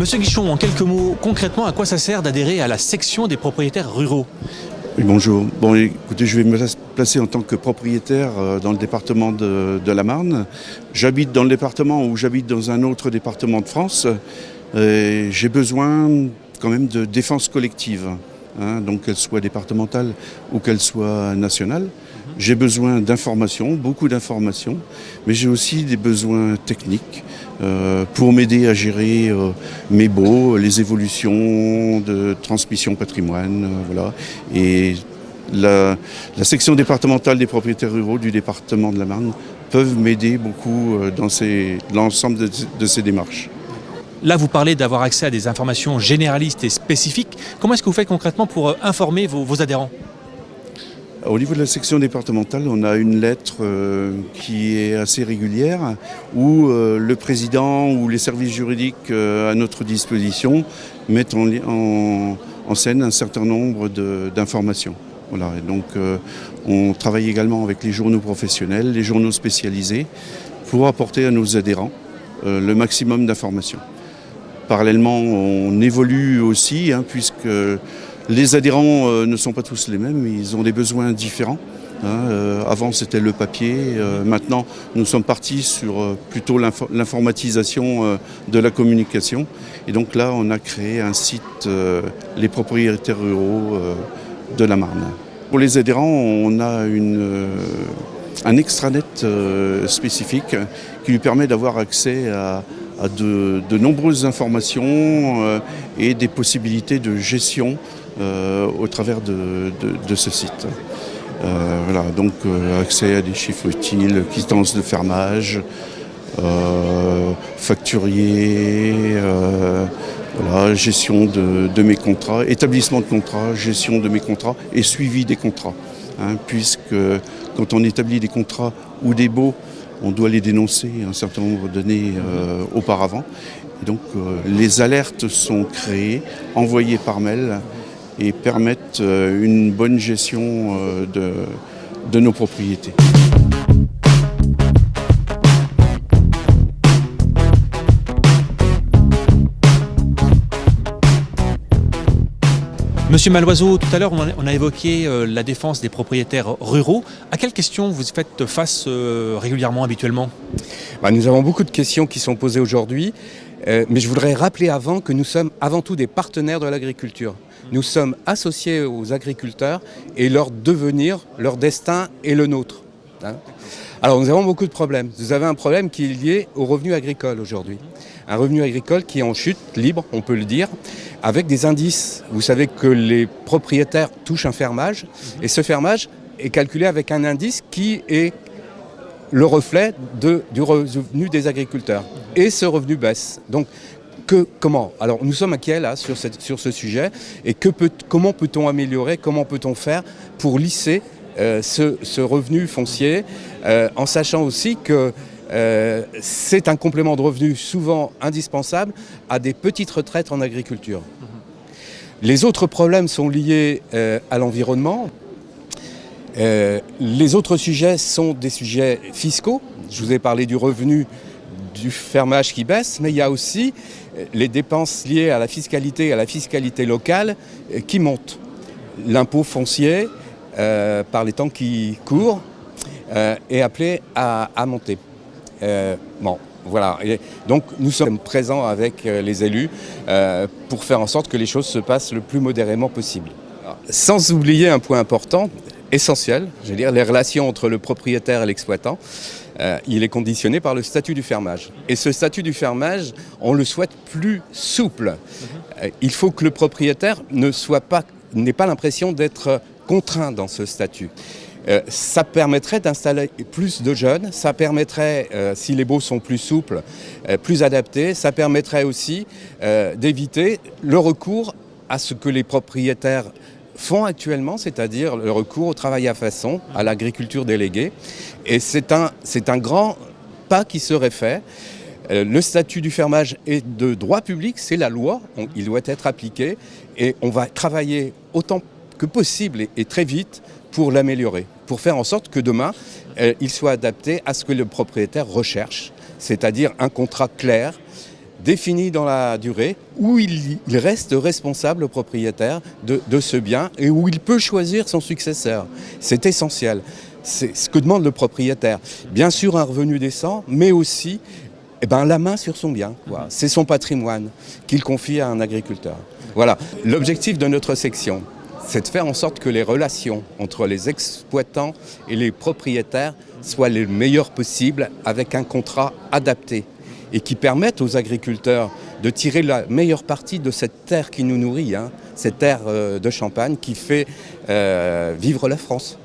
Monsieur Guichon, en quelques mots, concrètement, à quoi ça sert d'adhérer à la section des propriétaires ruraux ? Oui, bonjour. Bon, écoutez, je vais me placer en tant que propriétaire dans le département de la Marne. J'habite dans le département ou j'habite dans un autre département de France. J'ai besoin quand même de défense collective, donc qu'elle soit départementale ou qu'elle soit nationale. J'ai besoin d'informations, beaucoup d'informations, mais j'ai aussi des besoins techniques pour m'aider à gérer mes baux, les évolutions de transmission patrimoine, voilà. Et la section départementale des propriétaires ruraux du département de la Marne peuvent m'aider beaucoup dans l'ensemble de ces démarches. Là, vous parlez d'avoir accès à des informations généralistes et spécifiques. Comment est-ce que vous faites concrètement pour informer vos adhérents ? Au niveau de la section départementale, on a une lettre qui est assez régulière où le président ou les services juridiques à notre disposition mettent en scène un certain nombre d'informations. Voilà. Et donc on travaille également avec les journaux professionnels, les journaux spécialisés pour apporter à nos adhérents le maximum d'informations. Parallèlement, on évolue aussi puisque les adhérents ne sont pas tous les mêmes, ils ont des besoins différents. Avant c'était le papier, maintenant nous sommes partis sur plutôt l'informatisation de la communication. Et donc là on a créé un site, les propriétaires ruraux de la Marne. Pour les adhérents, on a un extranet spécifique qui lui permet d'avoir accès à de nombreuses informations et des possibilités de gestion au travers de ce site. Voilà, donc accès à des chiffres utiles, quittances de fermage, facturier, voilà, gestion de mes contrats, établissement de contrats, gestion de mes contrats et suivi des contrats. Puisque quand on établit des contrats ou des baux, on doit les dénoncer un certain nombre d'années auparavant. Et donc les alertes sont créées, envoyées par mail et permettent une bonne gestion de nos propriétés. Monsieur Maloiseau, tout à l'heure, on a évoqué la défense des propriétaires ruraux. À quelles questions vous faites face régulièrement, habituellement ? Nous avons beaucoup de questions qui sont posées aujourd'hui, mais je voudrais rappeler avant que nous sommes avant tout des partenaires de l'agriculture. Nous sommes associés aux agriculteurs et leur devenir, leur destin est le nôtre. Alors nous avons beaucoup de problèmes. Vous avez un problème qui est lié au revenu agricole aujourd'hui. Un revenu agricole qui est en chute libre, on peut le dire, avec des indices. Vous savez que les propriétaires touchent un fermage et ce fermage est calculé avec un indice qui est le reflet du revenu des agriculteurs. Et ce revenu baisse. Donc comment ? Alors nous sommes inquiets là sur ce sujet et comment peut-on améliorer, comment peut-on faire pour lisser ce revenu foncier en sachant aussi que c'est un complément de revenu souvent indispensable à des petites retraites en agriculture. Les autres problèmes sont liés à l'environnement. Les autres sujets sont des sujets fiscaux. Je vous ai parlé du revenu du fermage qui baisse, mais il y a aussi les dépenses liées à la fiscalité locale qui montent. L'impôt foncier, par les temps qui courent, est appelé à monter. Voilà. Et donc nous sommes présents avec les élus pour faire en sorte que les choses se passent le plus modérément possible. Sans oublier un point important, essentiel, je veux dire, les relations entre le propriétaire et l'exploitant. Il est conditionné par le statut du fermage. Et ce statut du fermage, on le souhaite plus souple. Il faut que le propriétaire n'ait pas l'impression d'être contraint dans ce statut. Ça permettrait d'installer plus de jeunes, ça permettrait, si les baux sont plus souples, plus adaptés, ça permettrait aussi d'éviter le recours à ce que les propriétaires font actuellement, c'est-à-dire le recours au travail à façon, à l'agriculture déléguée. Et c'est un grand pas qui serait fait. Le statut du fermage est de droit public, c'est la loi, il doit être appliqué et on va travailler autant que possible et très vite pour l'améliorer, pour faire en sorte que demain, il soit adapté à ce que le propriétaire recherche, c'est-à-dire un contrat clair, défini dans la durée, où il reste responsable propriétaire de ce bien et où il peut choisir son successeur. C'est essentiel. C'est ce que demande le propriétaire. Bien sûr, un revenu décent, mais aussi la main sur son bien. Voilà. C'est son patrimoine qu'il confie à un agriculteur. Voilà. L'objectif de notre section, c'est de faire en sorte que les relations entre les exploitants et les propriétaires soient les meilleures possibles avec un contrat adapté et qui permettent aux agriculteurs de tirer la meilleure partie de cette terre qui nous nourrit, cette terre de Champagne qui fait vivre la France.